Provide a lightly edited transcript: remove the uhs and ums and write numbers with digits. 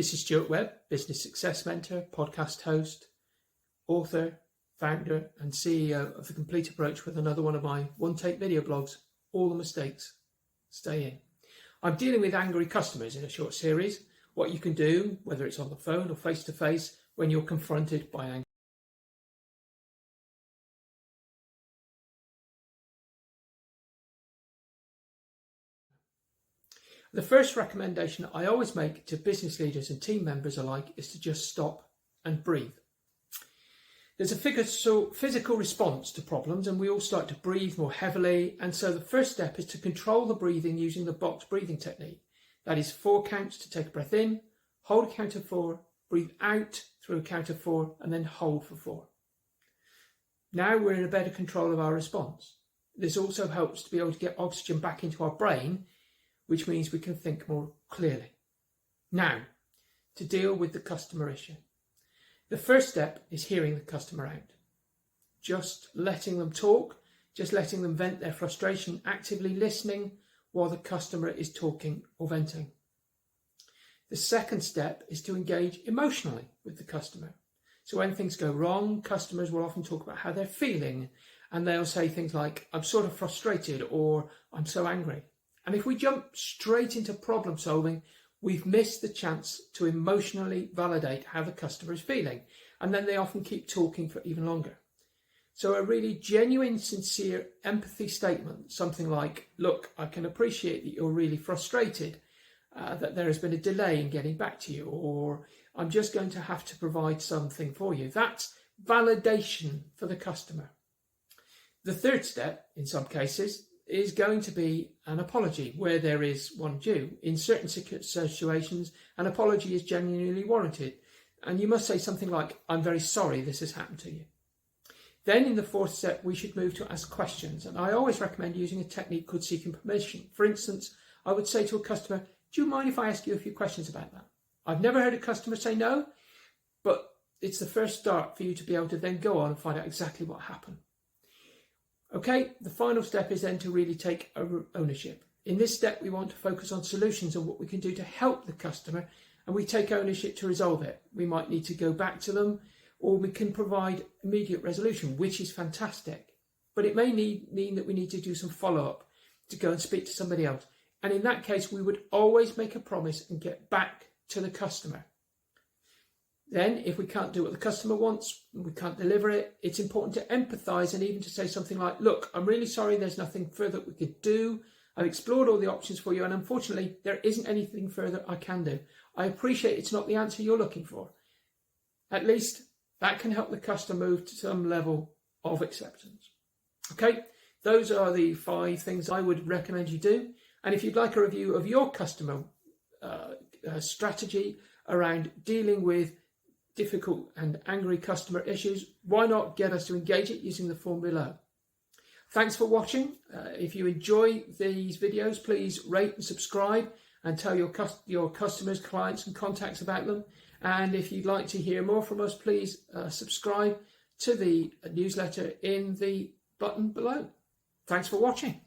This is Stuart Webb, Business Success Mentor, podcast host, author, founder and CEO of The Complete Approach with another one of my one-take video blogs, All the Mistakes Stay In. I'm dealing with angry customers in a short series, what you can do, whether it's on the phone or face-to-face, when you're confronted by anger. The first recommendation I always make to business leaders and team members alike is to just stop and breathe. There's a physical response to problems and we all start to breathe more heavily, and so the first step is to control the breathing using the box breathing technique. That is 4 counts to take a breath in, hold a count of 4, breathe out through a count of 4 and then hold for 4. Now we're in a better control of our response. This also helps to be able to get oxygen back into our brain, which means we can think more clearly. Now, to deal with the customer issue. The first step is hearing the customer out. Just letting them talk, just letting them vent their frustration, actively listening while the customer is talking or venting. The second step is to engage emotionally with the customer. So when things go wrong, customers will often talk about how they're feeling, and they'll say things like, I'm sort of frustrated, or I'm so angry. And if we jump straight into problem solving, we've missed the chance to emotionally validate how the customer is feeling. And then they often keep talking for even longer. So a really genuine, sincere empathy statement, something like, look, I can appreciate that you're really frustrated, that there has been a delay in getting back to you, or I'm just going to have to provide something for you. That's validation for the customer. The third step, in some cases, is going to be an apology where there is one due. In certain situations, an apology is genuinely warranted. And you must say something like, I'm very sorry this has happened to you. Then in the fourth step, we should move to ask questions. And I always recommend using a technique called seeking permission. For instance, I would say to a customer, do you mind if I ask you a few questions about that? I've never heard a customer say no, but it's the first start for you to be able to then go on and find out exactly what happened. Okay, the final step is then to really take ownership. In this step, we want to focus on solutions and what we can do to help the customer, and we take ownership to resolve it. We might need to go back to them, or we can provide immediate resolution, which is fantastic. But it may mean that we need to do some follow-up to go and speak to somebody else. And in that case, we would always make a promise and get back to the customer. Then, if we can't do what the customer wants, we can't deliver it, it's important to empathise and even to say something like, look, I'm really sorry, there's nothing further we could do. I've explored all the options for you, and unfortunately, there isn't anything further I can do. I appreciate it's not the answer you're looking for. At least that can help the customer move to some level of acceptance. Okay, those are the 5 things I would recommend you do. And if you'd like a review of your customer strategy around dealing with difficult and angry customer issues, why not get us to engage it using the form below. Thanks for watching. If you enjoy these videos, please rate and subscribe and tell your customers, clients and contacts about them. And if you'd like to hear more from us, please subscribe to the newsletter in the button below. Thanks for watching.